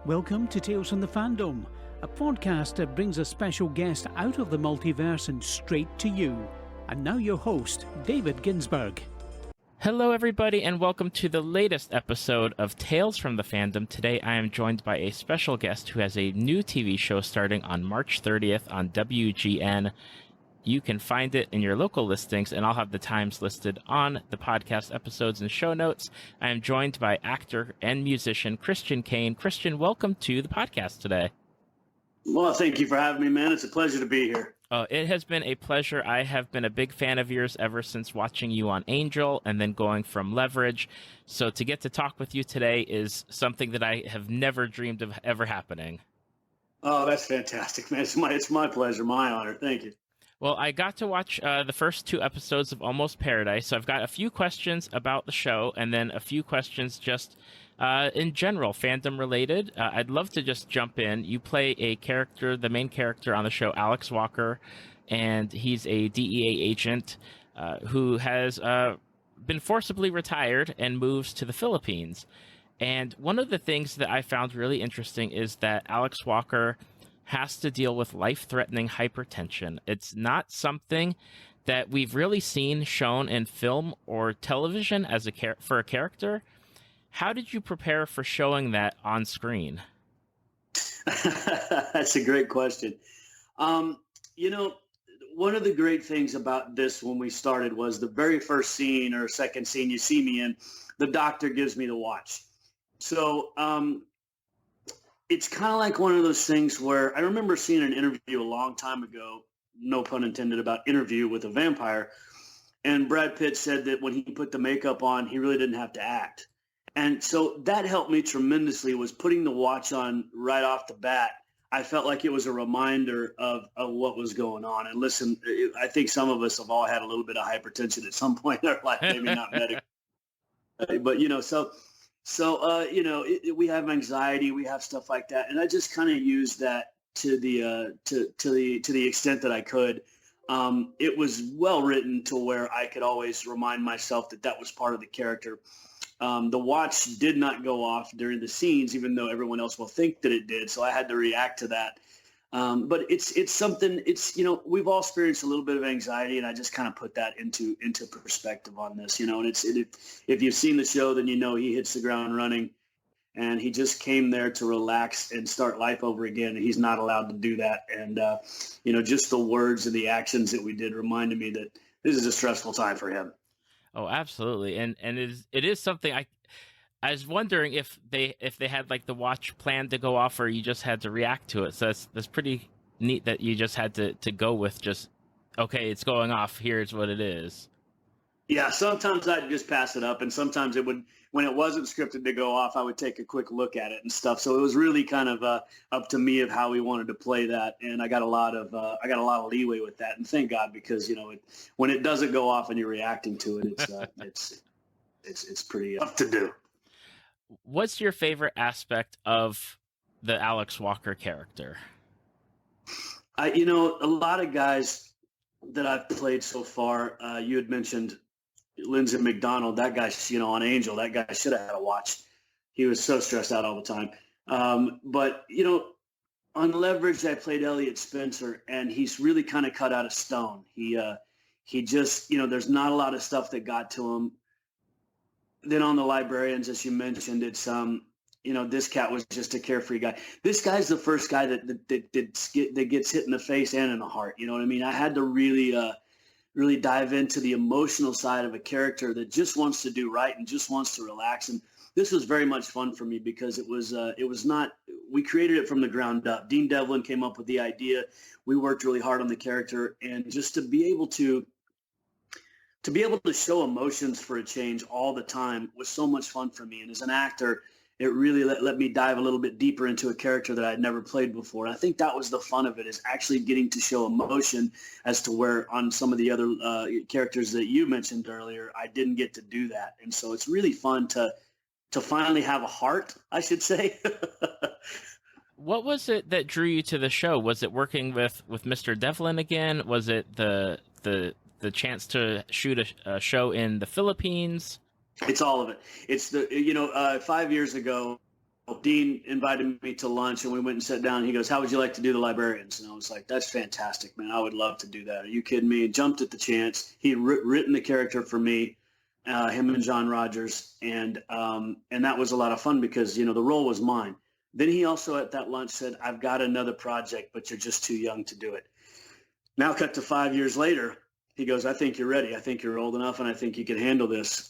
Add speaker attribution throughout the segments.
Speaker 1: Welcome to Tales from the Fandom, a podcast that brings a special guest out of the multiverse and straight to you. And now your host, David Ginsburg.
Speaker 2: Hello everybody and welcome to the latest episode of Tales from the Fandom. Today I am joined by a special guest who has a new TV show starting on March 30th on WGN. You can find it in your local listings, and I'll have the times listed on the podcast episodes and show notes. I am joined by actor and musician Christian Kane. Christian, welcome to the podcast today.
Speaker 3: Well, thank you for having me, man. It's a pleasure to be here.
Speaker 2: It has been a pleasure. I have been a big fan of yours ever since watching you on Angel and then going from Leverage. So to get to talk with you today is something that I have never dreamed of ever happening.
Speaker 3: Oh, that's fantastic, man. It's my pleasure, my honor. Thank you.
Speaker 2: Well, I got to watch the first two episodes of Almost Paradise, so I've got a few questions about the show and then a few questions just in general, fandom related. I'd love to just jump in. You play a character, the main character on the show, Alex Walker, and he's a DEA agent who has been forcibly retired and moves to the Philippines. And one of the things that I found really interesting is that Alex Walker has to deal with life-threatening hypertension. It's not something that we've really seen shown in film or television as for a character. How did you prepare for showing that on screen?
Speaker 3: That's a great question. One of the great things about this when we started was the very first scene or second scene you see me in, the doctor gives me the watch. So it's kind of like one of those things where I remember seeing an interview a long time ago, no pun intended, about Interview with a Vampire. And Brad Pitt said that when he put the makeup on, he really didn't have to act. And so that helped me tremendously, was putting the watch on right off the bat. I felt like it was a reminder of what was going on. And listen, I think some of us have all had a little bit of hypertension at some point in our life, maybe not medical. But, we have anxiety, we have stuff like that, and I just kind of used that to the extent that I could. It was well written to where I could always remind myself that was part of the character. The watch did not go off during the scenes, even though everyone else will think that it did. So I had to react to that. But it's something. We've all experienced a little bit of anxiety, and I just kind of put that into perspective on this. And if you've seen the show, then he hits the ground running, and he just came there to relax and start life over again. And he's not allowed to do that. And just the words and the actions that we did reminded me that this is a stressful time for him.
Speaker 2: Oh, absolutely, and it is something I was wondering if they had like the watch planned to go off, or you just had to react to it. So that's pretty neat that you just had to go with just, okay, it's going off. Here's what it is.
Speaker 3: Yeah, sometimes I'd just pass it up, and sometimes it would, when it wasn't scripted to go off, I would take a quick look at it and stuff. So it was really kind of up to me of how we wanted to play that, and I got a lot of leeway with that, and thank God, because when it doesn't go off and you're reacting to it, it's pretty tough to do.
Speaker 2: What's your favorite aspect of the Alex Walker character?
Speaker 3: A lot of guys that I've played so far, you had mentioned Lindsay McDonald, that guy, on Angel, that guy should have had a watch. He was so stressed out all the time. But on Leverage, I played Elliot Spencer, and he's really kind of cut out of stone. He just, there's not a lot of stuff that got to him. Then on the Librarians, as you mentioned, it's, this cat was just a carefree guy. This guy's the first guy that gets hit in the face and in the heart. You know what I mean? I had to really dive into the emotional side of a character that just wants to do right and just wants to relax. And this was very much fun for me because it was not, we created it from the ground up. Dean Devlin came up with the idea. We worked really hard on the character, and just to be able to show emotions for a change all the time was so much fun for me. And as an actor, it really let me dive a little bit deeper into a character that I'd never played before. And I think that was the fun of it, is actually getting to show emotion, as to where on some of the other characters that you mentioned earlier, I didn't get to do that. And so it's really fun to finally have a heart, I should say.
Speaker 2: What was it that drew you to the show? Was it working with Mr. Devlin again? Was it the chance to shoot a show in the Philippines?
Speaker 3: It's all of it. It's 5 years ago, Dean invited me to lunch, and we went and sat down. And he goes, "How would you like to do the Librarians?" And I was like, "That's fantastic, man. I would love to do that. Are you kidding me?" And jumped at the chance. He had written the character for me, him and John Rogers, and that was a lot of fun because the role was mine. Then he also at that lunch said, "I've got another project, but you're just too young to do it." Now, cut to 5 years later, he goes, "I think you're ready. I think you're old enough, and I think you can handle this,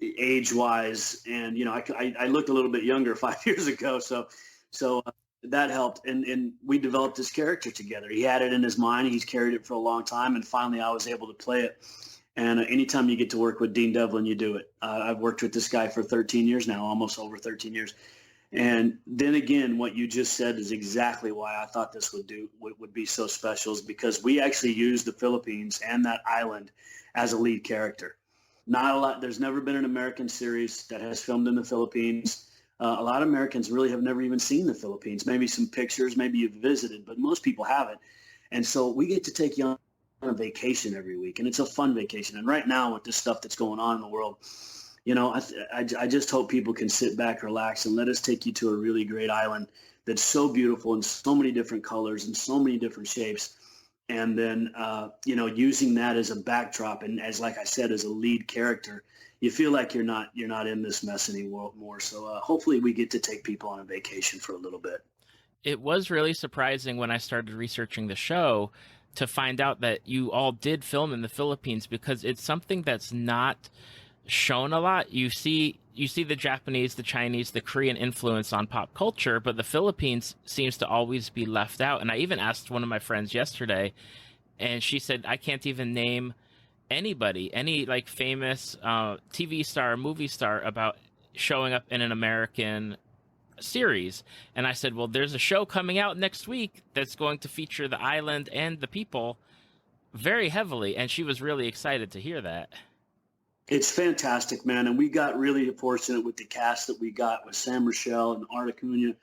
Speaker 3: age-wise." And, I looked a little bit younger 5 years ago, so that helped. And we developed this character together. He had it in his mind. He's carried it for a long time, and finally I was able to play it. And anytime you get to work with Dean Devlin, you do it. I've worked with this guy for 13 years now, almost over 13 years. And then again, what you just said is exactly why I thought this would be so special, is because we actually used the Philippines and that island as a lead character. Not a lot. There's never been an American series that has filmed in the Philippines. A lot of Americans really have never even seen the Philippines. Maybe some pictures, maybe you've visited, but most people haven't. And so we get to take you on a vacation every week, and it's a fun vacation. And right now with this stuff that's going on in the world, I just hope people can sit back, relax, and let us take you to a really great island that's so beautiful in so many different colors and so many different shapes. And then, using that as a backdrop and like I said, as a lead character, you feel like you're not in this mess anymore. So hopefully we get to take people on a vacation for a little bit.
Speaker 2: It was really surprising when I started researching the show to find out that you all did film in the Philippines, because it's something that's not shown a lot. You see the Japanese, the Chinese, the Korean influence on pop culture, but the Philippines seems to always be left out. And I even asked one of my friends yesterday, and she said, "I can't even name anybody, any like famous TV star, movie star about showing up in an American series." And I said, "Well, there's a show coming out next week that's going to feature the island and the people very heavily." And she was really excited to hear that.
Speaker 3: It's fantastic, man. And we got really fortunate with the cast that we got with Sam Rochelle and Art Acuna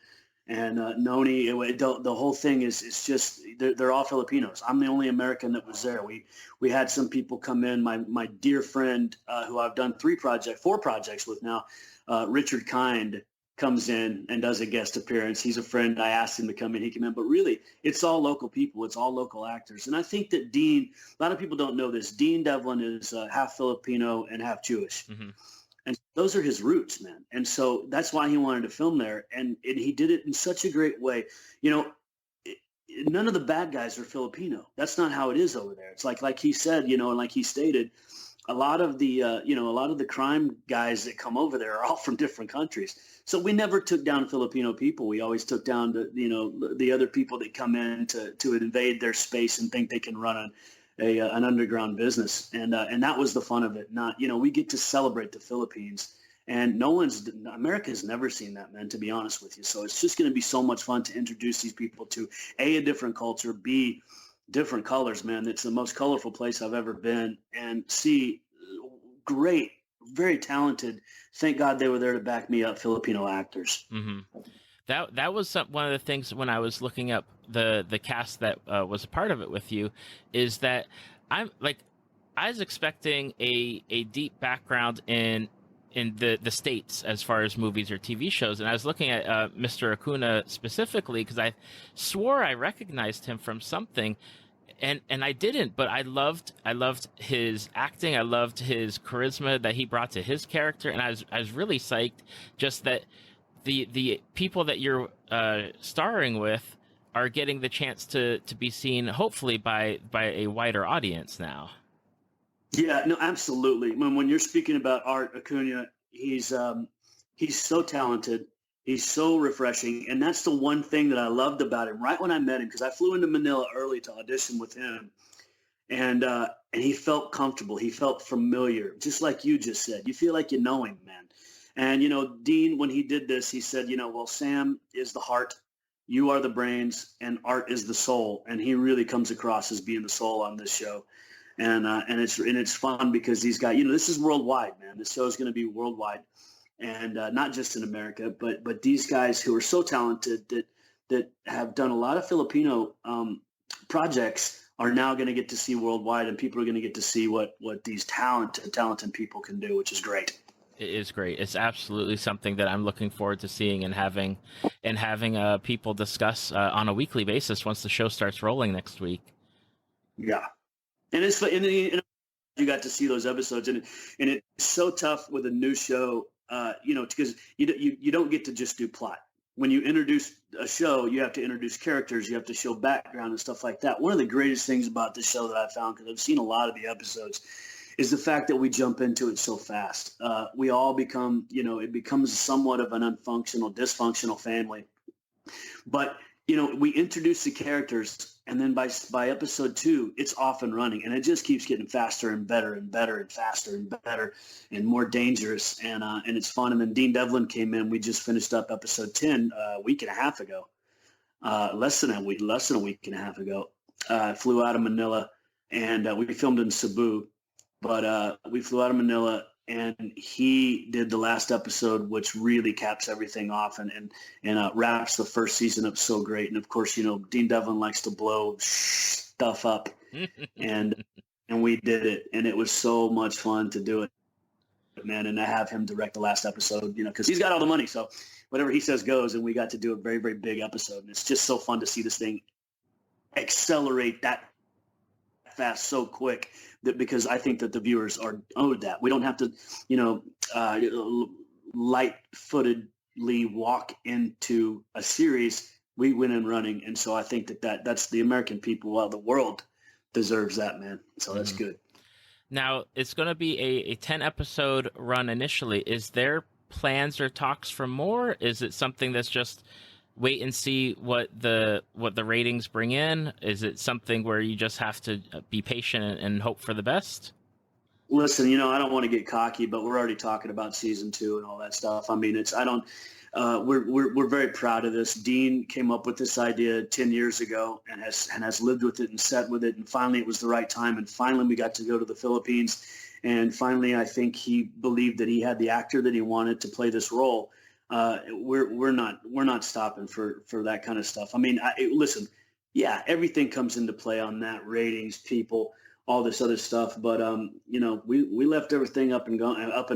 Speaker 3: and Noni. The whole thing is, it's just, they're all Filipinos. I'm the only American that was there. We had some people come in. My dear friend who I've done 4 projects with now, Richard Kind, comes in and does a guest appearance. He's a friend. I asked him to come in. He came in. But really, it's all local people. It's all local actors. And I think that Dean, a lot of people don't know this, Dean Devlin is half Filipino and half Jewish. Mm-hmm. And those are his roots, man. And so that's why he wanted to film there. And he did it in such a great way. None of the bad guys are Filipino. That's not how it is over there. It's like he said, and like he stated, a lot of the crime guys that come over there are all from different countries. So we never took down Filipino people. We always took down the other people that come in to invade their space and think they can run an underground business. And that was the fun of it. We get to celebrate the Philippines, and America's never seen that, man, to be honest with you. So it's just going to be so much fun to introduce these people to a different culture, B, different colors, man. It's the most colorful place I've ever been, and see great, very talented. Thank God they were there to back me up, Filipino actors.
Speaker 2: Mm-hmm. That was one of the things when I was looking up the cast that was a part of it with you, is that I was expecting a deep background in the States as far as movies or TV shows. And I was looking at Mr. Acuna specifically because I swore I recognized him from something, and I didn't, but I loved his acting. I loved his charisma that he brought to his character. And I was really psyched just that the people that you're starring with are getting the chance to be seen, hopefully by a wider audience now.
Speaker 3: Yeah, no, absolutely. When you're speaking about Art Acuna, he's so talented. He's so refreshing. And that's the one thing that I loved about him right when I met him, because I flew into Manila early to audition with him. And he felt comfortable. He felt familiar, just like you just said. You feel like you know him, man. And, Dean, when he did this, he said, well, Sam is the heart, you are the brains, and Art is the soul. And he really comes across as being the soul on this show. And it's fun because these guys, this is worldwide, man. This show is going to be worldwide, and not just in America, but these guys who are so talented that have done a lot of Filipino projects are now going to get to see worldwide, and people are going to get to see what these talented people can do, which is great.
Speaker 2: It is great. It's absolutely something that I'm looking forward to seeing and having people discuss on a weekly basis once the show starts rolling next week.
Speaker 3: Yeah, and and you got to see those episodes, and it's so tough with a new show, because you don't get to just do plot. When you introduce a show, you have to introduce characters, you have to show background and stuff like that. One of the greatest things about this show that I found, because I've seen a lot of the episodes, is the fact that we jump into it so fast. We all become, it becomes somewhat of an dysfunctional family. But, we introduce the characters, and then by episode 2, it's off and running. And it just keeps getting faster and better and better and faster and better and more dangerous. And it's fun. And then Dean Devlin came in. We just finished up episode 10 a week and a half ago, less than a week and a half ago. Flew out of Manila, and we filmed in Cebu. But we flew out of Manila, and he did the last episode, which really caps everything off and wraps the first season up so great. And of course, Dean Devlin likes to blow stuff up, and we did it, and it was so much fun to do it, man. And I have him direct the last episode, because he's got all the money, so whatever he says goes. And we got to do a very, very big episode, and it's just so fun to see this thing accelerate that fast so quick, that because I think that the viewers are owed that. We don't have to, light-footedly walk into a series. We went in running, and so I think that's the American people. Well, the world deserves that, man. So that's good.
Speaker 2: Now, it's going to be a 10-episode run initially. Is there plans or talks for more? Is it something that's just wait and see what the ratings bring in? Is it something where you just have to be patient and hope for the best?
Speaker 3: Listen, I don't want to get cocky, but we're already talking about season 2 and all that stuff. I mean, we're very proud of this. Dean came up with this idea 10 years ago and has lived with it and sat with it. And finally it was the right time. And finally we got to go to the Philippines. And finally, I think he believed that he had the actor that he wanted to play this role. We're not stopping for that kind of stuff. I mean, listen, yeah, everything comes into play on that, ratings, people, all this other stuff. But we left everything up and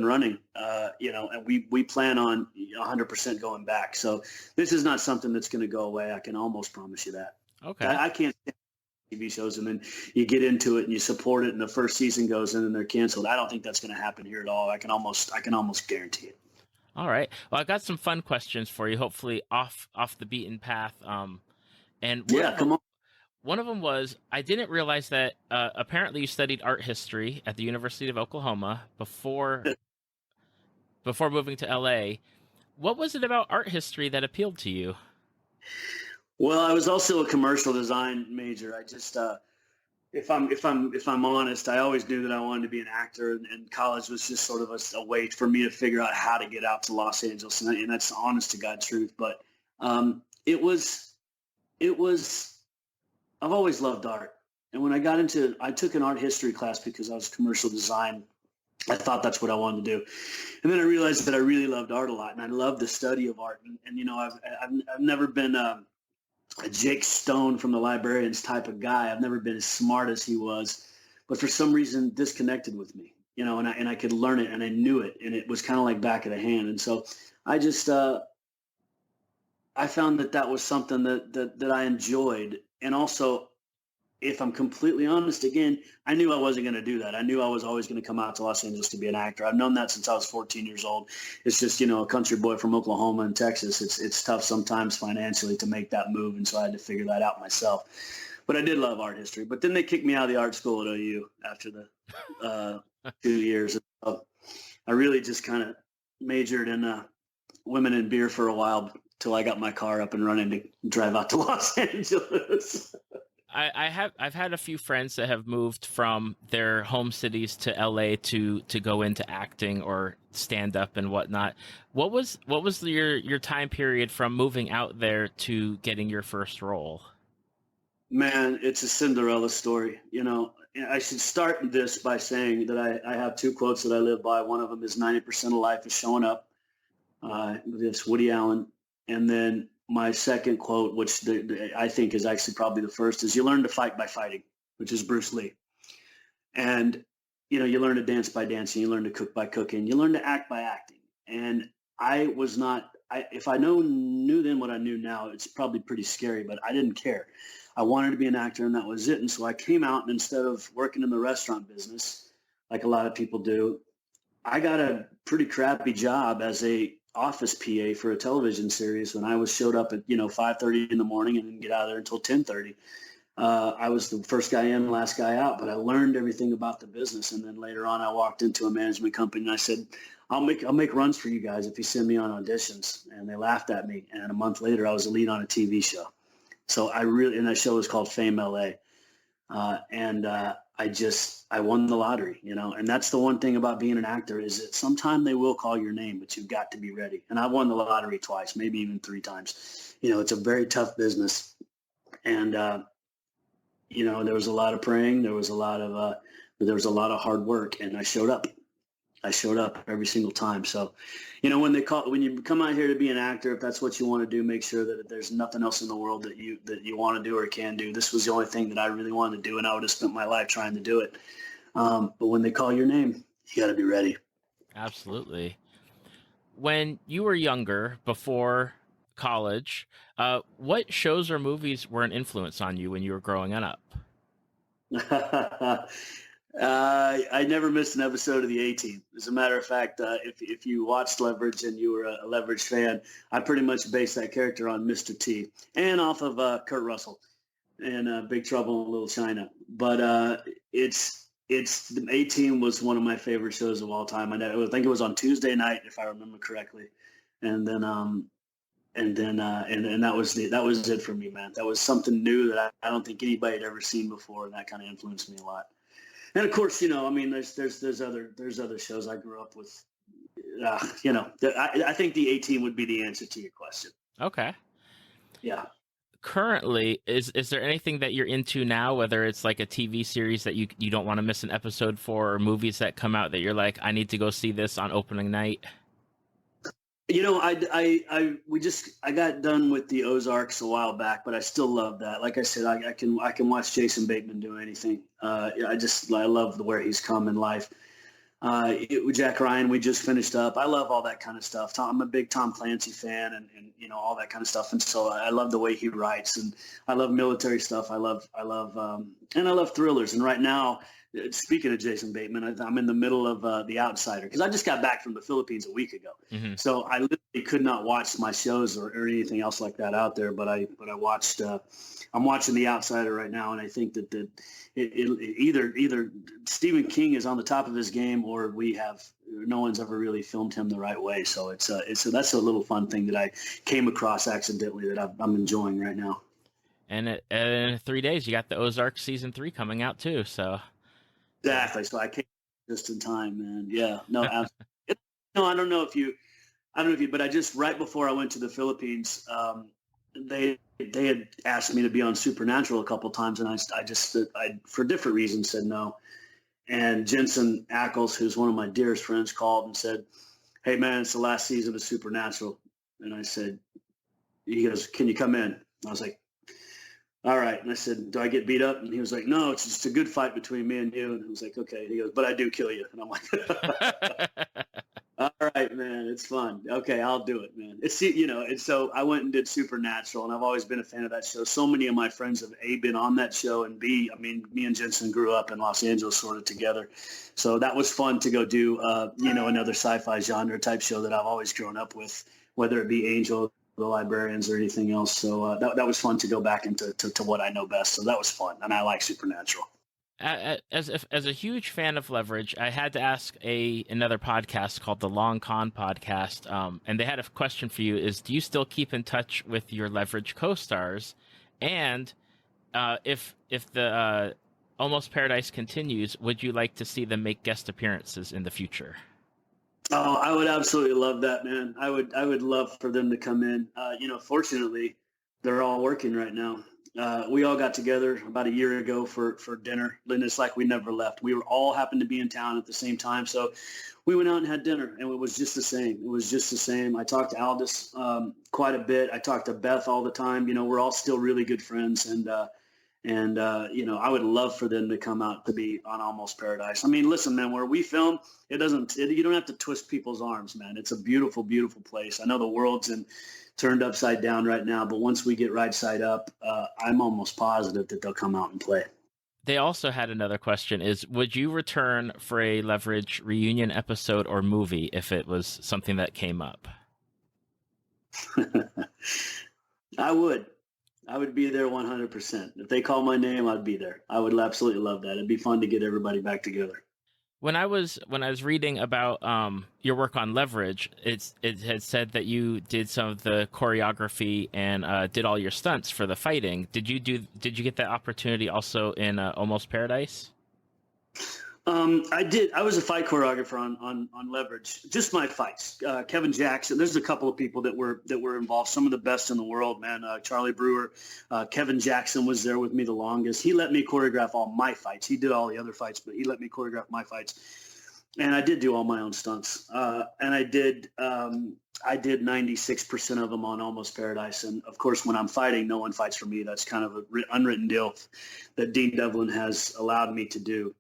Speaker 3: running. And we plan on 100% going back. So this is not something that's going to go away. I can almost promise you that.
Speaker 2: Okay.
Speaker 3: I can't stand TV shows and then you get into it and you support it and the first season goes in and they're canceled. I don't think that's going to happen here at all. I can almost guarantee it.
Speaker 2: All right. Well, I got some fun questions for you, hopefully off the beaten path. And
Speaker 3: come on.
Speaker 2: One of them was, I didn't realize that apparently you studied art history at the University of Oklahoma before moving to LA. What was it about art history that appealed to you?
Speaker 3: Well, I was also a commercial design major. I just if I'm honest, I always knew that I wanted to be an actor, and college was just sort of a way for me to figure out how to get out to Los Angeles, and that's the honest to God truth. But it was I've always loved art, and when I took an art history class because I was commercial design. I thought that's what I wanted to do, and then I realized that I really loved art a lot, and I loved the study of art, and I've never been a Jake Stone from the Librarians type of guy. I've never been as smart as he was, but for some reason this connected with me, and I could learn it and I knew it, and it was kind of like back of the hand. And so I just, I found that was something that I enjoyed. And also, if I'm completely honest, again, I knew I wasn't going to do that. I knew I was always going to come out to Los Angeles to be an actor. I've known that since I was 14 years old. It's just, a country boy from Oklahoma and Texas. It's tough sometimes financially to make that move. And so I had to figure that out myself. But I did love art history. But then they kicked me out of the art school at OU after the 2 years. So I really just kind of majored in women and beer for a while till I got my car up and running to drive out to Los Angeles.
Speaker 2: I've had a few friends that have moved from their home cities to LA to go into acting or stand up and whatnot. What was your time period from moving out there to getting your first role?
Speaker 3: Man, it's a Cinderella story. I should start this by saying that I have 2 quotes that I live by. One of them is 90% of life is showing up. It's Woody Allen. And then my second quote, which I think is actually probably the first, is you learn to fight by fighting, which is Bruce Lee. And, you learn to dance by dancing, you learn to cook by cooking, you learn to act by acting. And I was not, if I knew then what I knew now, it's probably pretty scary, but I didn't care. I wanted to be an actor, and that was it. And so I came out, and instead of working in the restaurant business, like a lot of people do, I got a pretty crappy job as a office PA for a television series when I showed up at 5:30 in the morning and didn't get out of there until 10:30. I was the first guy in, last guy out, but I learned everything about the business. And then later on, I walked into a management company and I said, I'll make runs for you guys if you send me on auditions. And they laughed at me. And a month later, I was a lead on a TV show. So and that show was called Fame LA. I won the lottery, and that's the one thing about being an actor is that sometime they will call your name, but you've got to be ready. And I won the lottery twice, maybe even 3 times. It's a very tough business. And, there was a lot of praying. There was a lot of hard work, and I showed up. I showed up every single time. So, when you come out here to be an actor, if that's what you want to do, make sure that there's nothing else in the world that you want to do or can do. This was the only thing that I really wanted to do, and I would have spent my life trying to do it. But when they call your name, you got to be ready.
Speaker 2: Absolutely. When you were younger, before college, what shows or movies were an influence on you when you were growing up?
Speaker 3: I never missed an episode of the A-Team. As a matter of fact, if you watched Leverage and you were a Leverage fan, I pretty much based that character on Mr. T and off of Kurt Russell and Big Trouble in Little China. But the A-Team was one of my favorite shows of all time. I think it was on Tuesday night, if I remember correctly, and then that was it for me, man. That was something new that I don't think anybody had ever seen before, and that kind of influenced me a lot. And of course, there's other shows I grew up with. I think the A-Team would be the answer to your question.
Speaker 2: Okay.
Speaker 3: Yeah.
Speaker 2: Currently, is there anything that you're into now, whether it's like a TV series that you don't want to miss an episode for, or movies that come out that you're like, I need to go see this on opening night?
Speaker 3: I got done with the Ozarks a while back, but I still love that. Like I said, I can watch Jason Bateman do anything. I love where he's come in life. Jack Ryan, we just finished up. I love all that kind of stuff. I'm a big Tom Clancy fan, and all that kind of stuff. And so I love the way he writes, and I love military stuff. I love thrillers. And right now, speaking of Jason Bateman, I'm in the middle of The Outsider because I just got back from the Philippines a week ago. Mm-hmm. So I literally could not watch my shows or anything else like that out there. But I watched. I'm watching The Outsider right now, and I think that either Stephen King is on the top of his game, or no one's ever really filmed him the right way. So that's a little fun thing that I came across accidentally that I'm enjoying right now. And
Speaker 2: in 3 days, you got the Ozark season 3 coming out too. So.
Speaker 3: Exactly. So I came just in time, man. Yeah. No, no, I don't know if you, but I just, right before I went to the Philippines, they had asked me to be on Supernatural a couple of times, and I for different reasons said no. And Jensen Ackles, who's one of my dearest friends, called and said, "Hey man, it's the last season of Supernatural." And I said, he goes, "Can you come in?" I was like, "All right." And I said, "Do I get beat up?" And he was like, "No, it's just a good fight between me and you." And I was like, "Okay." He goes, "But I do kill you." And I'm like, "All right, man, it's fun. Okay, I'll do it, man." And so I went and did Supernatural, and I've always been a fan of that show. So many of my friends have been on that show, and me and Jensen grew up in Los Angeles sort of together. So that was fun to go do, another sci-fi genre type show that I've always grown up with, whether it be Angel, the Librarians, or anything else. So that was fun to go back into what I know best. So that was fun, and I like Supernatural.
Speaker 2: As a huge fan of Leverage, I had to ask another podcast called the Long Con Podcast, and they had a question for you: do you still keep in touch with your Leverage co-stars? And if the Almost Paradise continues, would you like to see them make guest appearances in the future?
Speaker 3: Oh, I would absolutely love that, man. I would love for them to come in. Fortunately, they're all working right now. We all got together about a year ago for dinner, and it's like we never left. We all happened to be in town at the same time, so we went out and had dinner, and it was just the same. I talked to Aldous quite a bit. I talked to Beth all the time. We're all still really good friends, and And, I would love for them to come out to be on Almost Paradise. I mean, listen, man, where we film, you don't have to twist people's arms, man. It's a beautiful, beautiful place. I know the world's turned upside down right now, but once we get right side up, I'm almost positive that they'll come out and play.
Speaker 2: They also had another question is, would you return for a Leverage reunion episode or movie if it was something that came up?
Speaker 3: I would. I would be there 100%. If they call my name, I'd be there. I would absolutely love that. It'd be fun to get everybody back together.
Speaker 2: When I was reading about your work on Leverage, it had said that you did some of the choreography and did all your stunts for the fighting. Did you get that opportunity also in Almost Paradise?
Speaker 3: I did. I was a fight choreographer on Leverage. Just my fights. Kevin Jackson. There's a couple of people that were involved. Some of the best in the world, man. Charlie Brewer. Kevin Jackson was there with me the longest. He let me choreograph all my fights. He did all the other fights, but he let me choreograph my fights. And I did do all my own stunts. And I did 96% of them on Almost Paradise. And of course, when I'm fighting, no one fights for me. That's kind of an unwritten deal that Dean Devlin has allowed me to do.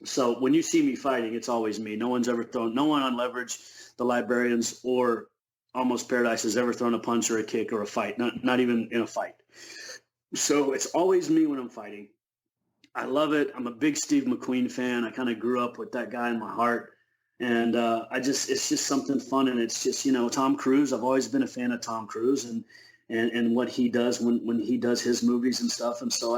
Speaker 3: So when you see me fighting, it's always me. No one on Leverage, the Librarians, or Almost Paradise has ever thrown a punch or a kick or a fight, not even in a fight. So it's always me when I'm fighting. I love it. I'm a big Steve McQueen fan. I kind of grew up with that guy in my heart. And it's just something fun. And it's just, Tom Cruise. I've always been a fan of Tom Cruise and what he does when he does his movies and stuff. And so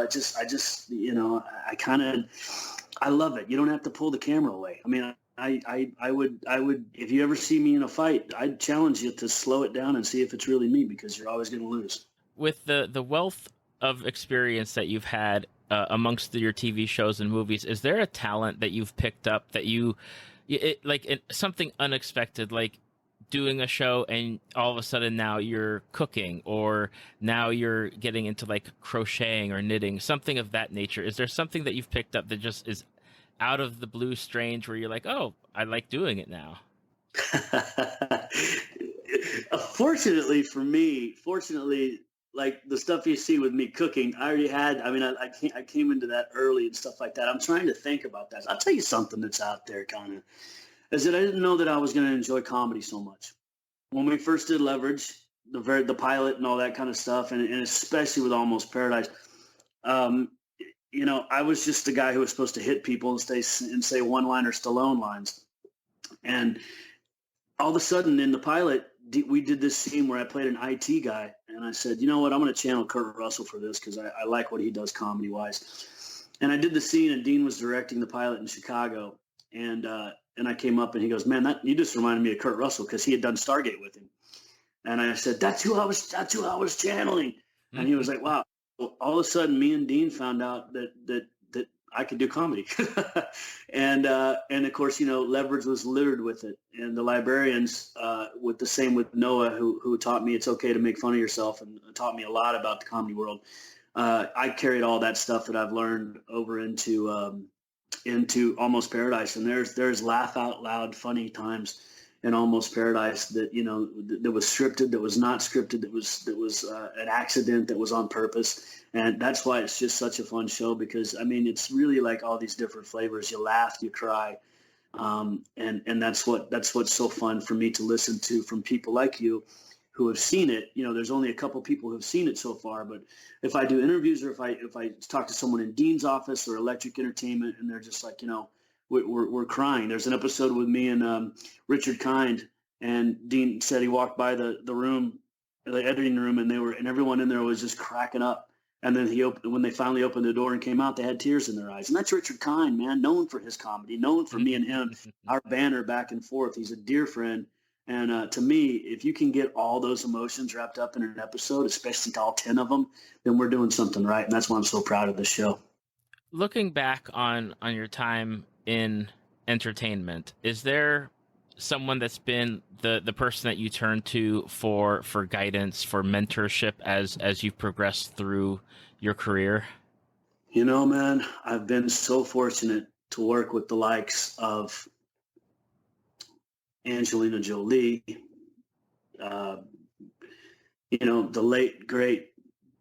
Speaker 3: I love it. You don't have to pull the camera away. I mean, I would, if you ever see me in a fight, I'd challenge you to slow it down and see if it's really me, because you're always going to lose.
Speaker 2: With the wealth of experience that you've had amongst your TV shows and movies, is there a talent that you've picked up that something unexpected, like doing a show and all of a sudden now you're cooking, or now you're getting into like crocheting or knitting, something of that nature? Is there something that you've picked up that just is out of the blue strange where you're like, oh, I like doing it now?
Speaker 3: Fortunately for me, like the stuff you see with me cooking, I already had. I mean, I came into that early and stuff like that. I'm trying to think about that. I'll tell you something that's out there, kind of, is that I didn't know that I was going to enjoy comedy so much. When we first did Leverage, the pilot and all that kind of stuff, and especially with Almost Paradise, I was just the guy who was supposed to hit people and say one-liner Stallone lines. And all of a sudden in the pilot, we did this scene where I played an IT guy, and I said, you know what, I'm going to channel Kurt Russell for this because I like what he does comedy-wise. And I did the scene, and Dean was directing the pilot in Chicago, and I came up, and he goes, man, you just reminded me of Kurt Russell, because he had done Stargate with him. And I said, that's who I was channeling. And he was like, wow. Well, all of a sudden, me and Dean found out that I could do comedy. and of course, Leverage was littered with it. And the Librarians, with Noah, who taught me it's okay to make fun of yourself and taught me a lot about the comedy world. I carried all that stuff that I've learned over into Almost Paradise. And there's laugh out loud funny times in Almost Paradise that that was scripted, that was not scripted, that was an accident, that was on purpose. And that's why it's just such a fun show, because I mean, it's really like all these different flavors. You laugh, you cry, and that's what's so fun for me to listen to from people like you who have seen it. There's only a couple people who have seen it so far, but if I do interviews, or if I talk to someone in Dean's office or Electric Entertainment, and they're just like, we're crying. There's an episode with me and Richard Kind, and Dean said he walked by the room, the editing room, and everyone in there was just cracking up. And then when they finally opened the door and came out, they had tears in their eyes. And that's Richard Kind, man, known for his comedy, known for me and him, our banter back and forth. He's a dear friend. And to me, if you can get all those emotions wrapped up in an episode, especially all 10 of them, then we're doing something right. And that's why I'm so proud of this show.
Speaker 2: Looking back on your time in entertainment, is there someone that's been the person that you turn to for guidance, for mentorship as you progress through your career?
Speaker 3: Man, I've been so fortunate to work with the likes of Angelina Jolie, the late great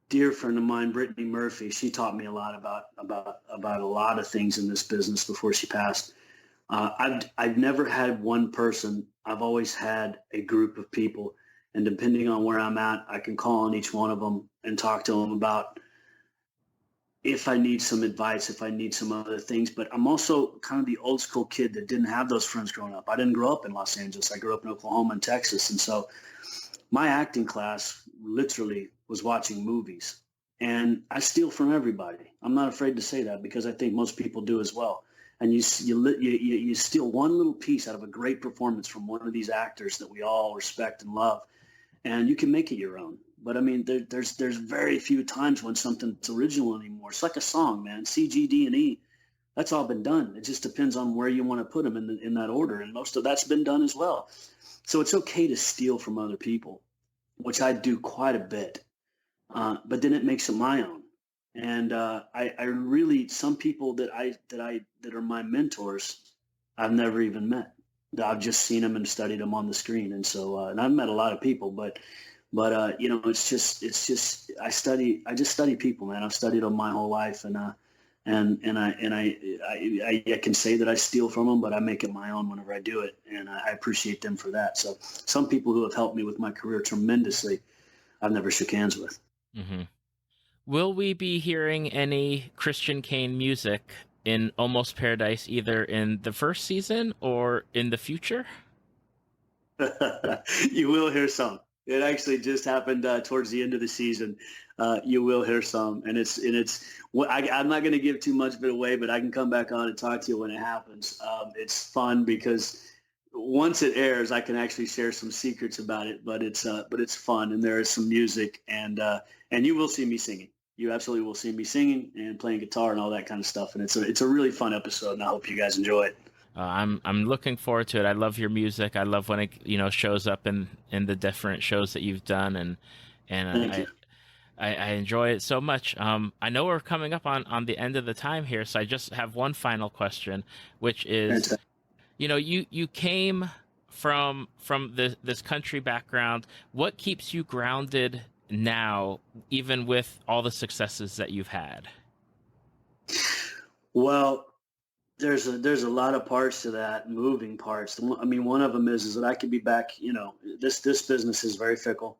Speaker 3: dear friend of mine, Brittany Murphy, she taught me a lot about a lot of things in this business before she passed. I've never had one person. I've always had a group of people, and depending on where I'm at, I can call on each one of them and talk to them about if I need some advice, if I need some other things. But I'm also kind of the old school kid that didn't have those friends growing up. I didn't grow up in Los Angeles. I grew up in Oklahoma and Texas. And so my acting class literally was watching movies. And I steal from everybody. I'm not afraid to say that because I think most people do as well. And you steal one little piece out of a great performance from one of these actors that we all respect and love, and you can make it your own. But I mean, there's very few times when something's original anymore. It's like a song, man. C, G, D, and E. That's all been done. It just depends on where you want to put them in that order, and most of that's been done as well. So it's okay to steal from other people, which I do quite a bit. But then it makes it my own. And I really, some people that are my mentors, I've never even met. I've just seen them and studied them on the screen. And so, and I've met a lot of people, but it's just I just study people, man. I've studied them my whole life, and I can say that I steal from them, but I make it my own whenever I do it, and I appreciate them for that. So some people who have helped me with my career tremendously, I've never shook hands with.
Speaker 2: Mm-hmm. Will we be hearing any Christian Kane music in Almost Paradise, either in the first season or in the future?
Speaker 3: You will hear some. It actually just happened towards the end of the season. You will hear some, and I'm not going to give too much of it away, but I can come back on and talk to you when it happens. It's fun because once it airs, I can actually share some secrets about it. But it's fun, and there is some music, and you will see me singing. You absolutely will see me singing and playing guitar and all that kind of stuff. And it's a really fun episode, and I hope you guys enjoy it.
Speaker 2: I'm looking forward to it. I love your music. I love when it shows up in the different shows that you've done, and I enjoy it so much. I know we're coming up on the end of the time here, so I just have one final question, which is, you came from this country background. What keeps you grounded now, even with all the successes that you've had?
Speaker 3: Well, there's a lot of parts to that, moving parts. I mean, one of them is that I could be back. This business is very fickle.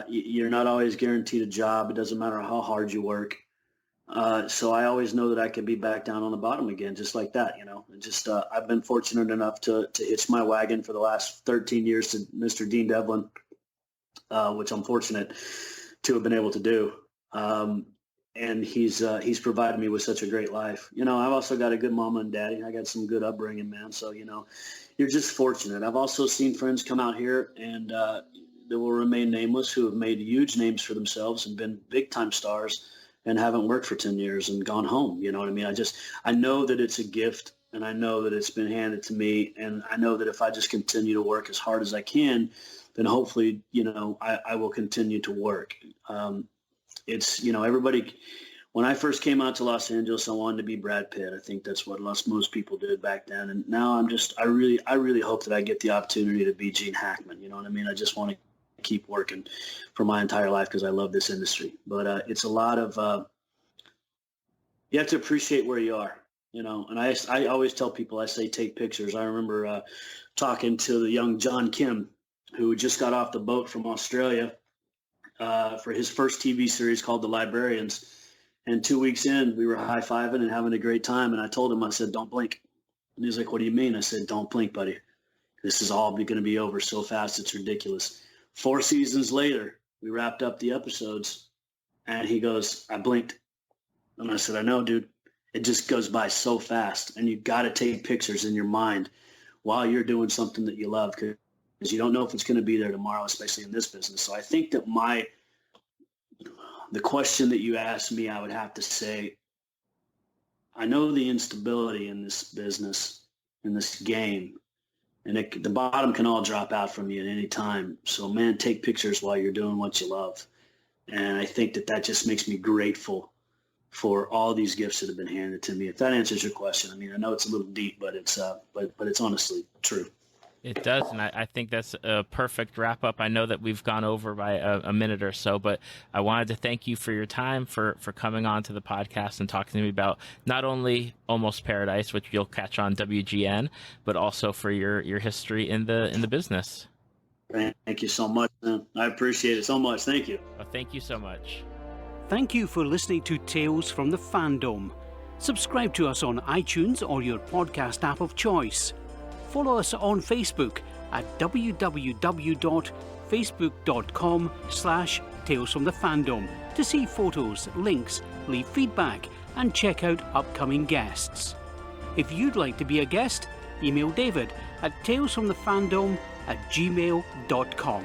Speaker 3: You're not always guaranteed a job. It doesn't matter how hard you work. So I always know that I could be back down on the bottom again, just like that. I've been fortunate enough to hitch my wagon for the last 13 years to Mr. Dean Devlin, which I'm fortunate to have been able to do. And he's provided me with such a great life. I've also got a good mama and daddy. I got some good upbringing, man. So, you're just fortunate. I've also seen friends come out here and that will remain nameless who have made huge names for themselves and been big time stars and haven't worked for 10 years and gone home. You know what I mean? I know that it's a gift, and I know that it's been handed to me. And I know that if I just continue to work as hard as I can, then hopefully, I will continue to work. Everybody, when I first came out to Los Angeles, I wanted to be Brad Pitt. I think that's what most people did back then. And now I really hope that I get the opportunity to be Gene Hackman. You know what I mean? I just want to keep working for my entire life because I love this industry. But it's a lot of, you have to appreciate where you are, and I always tell people, I say, take pictures. I remember talking to the young John Kim, who just got off the boat from Australia for his first TV series called The Librarians. And 2 weeks in, we were high-fiving and having a great time. And I told him, I said, don't blink. And he's like, what do you mean? I said, don't blink, buddy. This is all going to be over so fast, it's ridiculous. 4 seasons later, we wrapped up the episodes, and he goes, I blinked. And I said, I know, dude. It just goes by so fast. And you got to take pictures in your mind while you're doing something that you love, because you don't know if it's going to be there tomorrow, especially in this business. So I think that the question that you asked me, I would have to say, I know the instability in this business, in this game, and the bottom can all drop out from you at any time. So, man, take pictures while you're doing what you love. And I think that just makes me grateful for all these gifts that have been handed to me. If that answers your question, I mean, I know it's a little deep, but it's honestly true.
Speaker 2: It does, and I think that's a perfect wrap-up. I know that we've gone over by a minute or so, but I wanted to thank you for your time, for coming on to the podcast and talking to me about not only Almost Paradise, which you'll catch on WGN, but also for your history in the business.
Speaker 3: Thank you so much, man. I appreciate it so much. Thank you.
Speaker 2: Well, thank you so much.
Speaker 1: Thank you for listening to Tales from the Fandom. Subscribe to us on iTunes or your podcast app of choice. Follow us on Facebook at www.facebook.com/Tales from the Fandom to see photos, links, leave feedback, and check out upcoming guests. If you'd like to be a guest, email David at talesfromthefandom@gmail.com.